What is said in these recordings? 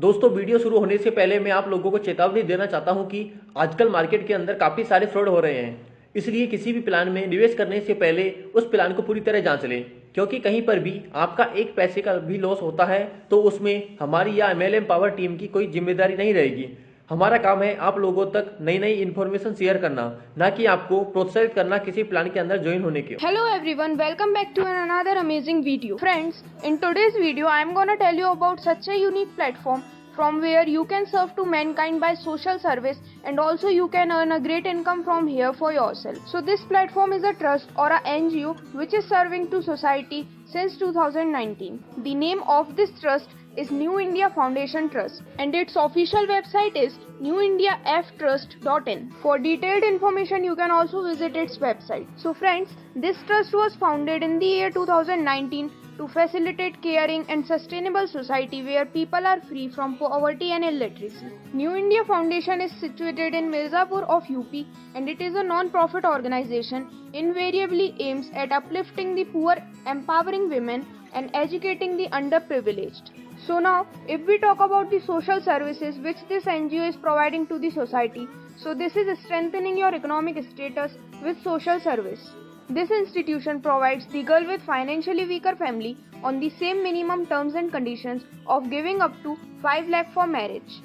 दोस्तों, वीडियो शुरू होने से पहले मैं आप लोगों को चेतावनी देना चाहता हूं कि आजकल मार्केट के अंदर काफ़ी सारे फ्रॉड हो रहे हैं। इसलिए किसी भी प्लान में निवेश करने से पहले उस प्लान को पूरी तरह जांच लें, क्योंकि कहीं पर भी आपका एक पैसे का भी लॉस होता है तो उसमें हमारी या MLM पावर टीम की कोई जिम्मेदारी नहीं रहेगी। हमारा काम है आप लोगों तक नई नई इन्फॉर्मेशन शेयर करना, ना कि आपको प्रोत्साहित करना किसी प्लान के अंदर ज्वाइन होने के। Hello everyone, welcome back to another amazing video. Friends, in today's video I am gonna tell you about such a unique platform from where you can serve to mankind by social service, and also you can earn a great income from here for yourself. So this platform is a trust or a NGO which is serving to society since 2019. The name of this trust is New India Foundation Trust, and its official website is newindiaftrust.in. For detailed information you can also visit its website. So friends, this trust was founded in the year 2019 to facilitate caring and sustainable society where people are free from poverty and illiteracy. New India Foundation is situated in Mirzapur of UP, and it is a non-profit organization invariably aims at uplifting the poor, empowering women and educating the underprivileged. So now, if we talk about the social services which this NGO is providing to the society, so this is strengthening your economic status with social service. This institution provides the girl with financially weaker family on the same minimum terms and conditions of giving up to 5 lakh for marriage.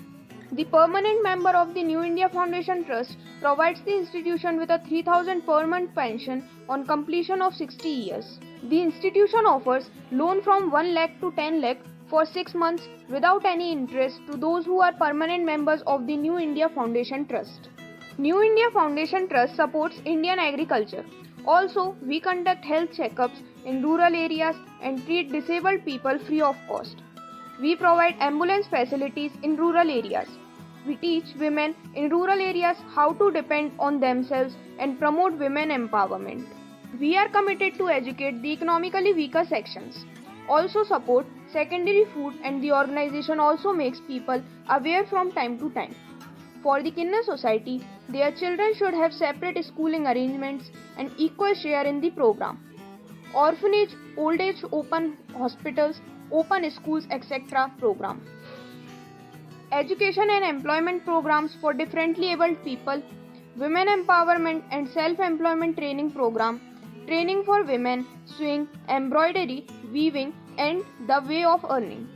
The permanent member of the New India Foundation Trust provides the institution with a 3,000 per month pension on completion of 60 years. The institution offers loan from 1 lakh to 10 lakh for 6 months without any interest to those who are permanent members of the New India Foundation Trust. New India Foundation Trust supports Indian agriculture. Also, we conduct health checkups in rural areas and treat disabled people free of cost. We provide ambulance facilities in rural areas. We teach women in rural areas how to depend on themselves and promote women empowerment. We are committed to educate the economically weaker sections. Also support secondary food, and the organization also makes people aware from time to time. For the Kinna society, their children should have separate schooling arrangements and equal share in the program. Orphanage, old age open hospitals, open schools, etc. program. Education and employment programs for differently abled people, women empowerment and self-employment training program, training for women, sewing, embroidery, weaving, and the way of earning.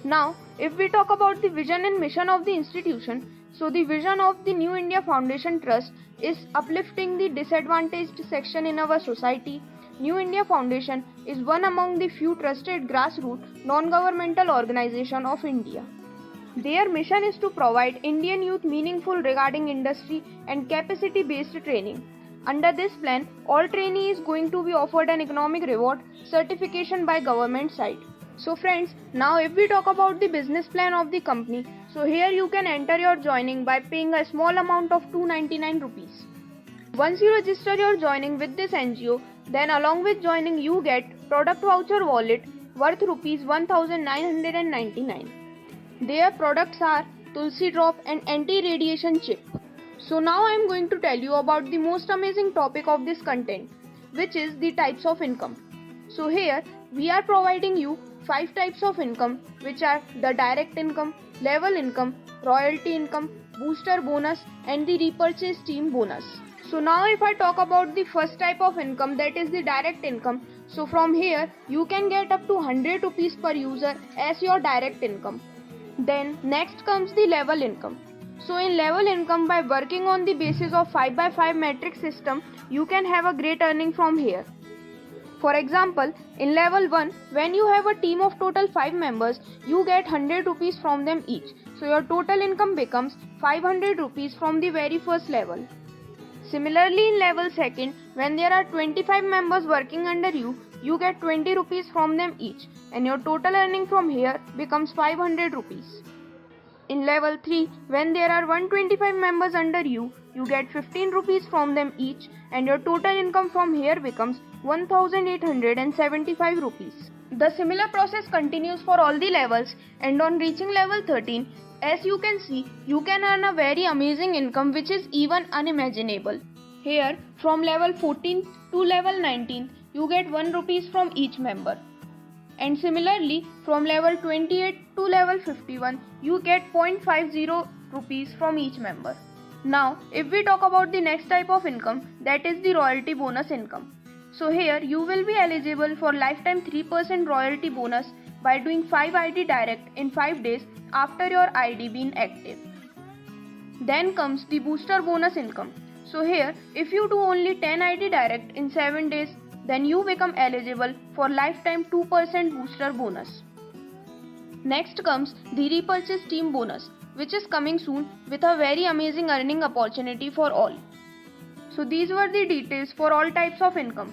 Now, if we talk about the vision and mission of the institution, so the vision of the New India Foundation Trust is uplifting the disadvantaged section in our society. New India Foundation is one among the few trusted grassroots non-governmental organizations of India. Their mission is to provide Indian youth meaningful regarding industry and capacity-based training. Under this plan, all trainees is going to be offered an economic reward certification by government side. So friends, now if we talk about the business plan of the company, so here you can enter your joining by paying a small amount of 299 rupees. Once you register your joining with this NGO, then along with joining you get product voucher wallet worth rupees 1999. Their products are Tulsi Drop and anti-radiation chip. So now I am going to tell you about the most amazing topic of this content, which is the types of income. So here we are providing you 5 types of income, which are the direct income, level income, royalty income, booster bonus, and the repurchase team bonus. So now if I talk about the first type of income, that is the direct income. So from here you can get up to 100 rupees per user as your direct income. Then next comes the level income. So in level income, by working on the basis of 5x5 matrix system, you can have a great earning from here. For example, in level 1, when you have a team of total 5 members, you get 100 rupees from them each. So your total income becomes 500 rupees from the very first level. Similarly, in level 2, when there are 25 members working under you, you get 20 rupees from them each, and your total earning from here becomes 500 rupees. In level 3, when there are 125 members under you, you get 15 rupees from them each, and your total income from here becomes 1875 rupees. The similar process continues for all the levels, and on reaching level 13, as you can see, you can earn a very amazing income which is even unimaginable. Here, from level 14 to level 19, you get 1 rupees from each member. And similarly, from level 28 to level 51, you get 0.50 rupees from each member. Now, if we talk about the next type of income, that is the royalty bonus income. So here you will be eligible for lifetime 3% royalty bonus by doing 5 ID direct in 5 days after your ID being active. Then comes the booster bonus income. So here, if you do only 10 ID direct in 7 days, then you become eligible for lifetime 2% booster bonus. Next comes the repurchase team bonus, which is coming soon with a very amazing earning opportunity for all. So these were the details for all types of income.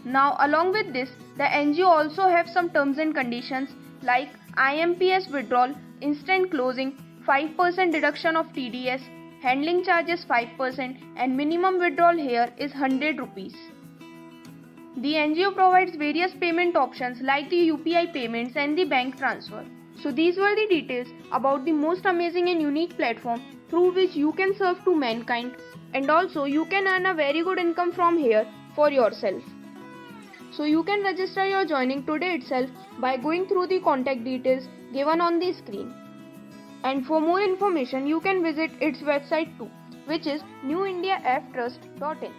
Now along with this, the NGO also have some terms and conditions like IMPS withdrawal, instant closing, 5% deduction of TDS, handling charges 5% and minimum withdrawal here is 100 rupees. The NGO provides various payment options like the UPI payments and the bank transfer. So these were the details about the most amazing and unique platform through which you can serve to mankind, and also you can earn a very good income from here for yourself. So you can register your joining today itself by going through the contact details given on the screen. And for more information you can visit its website too, which is newindiaftrust.in.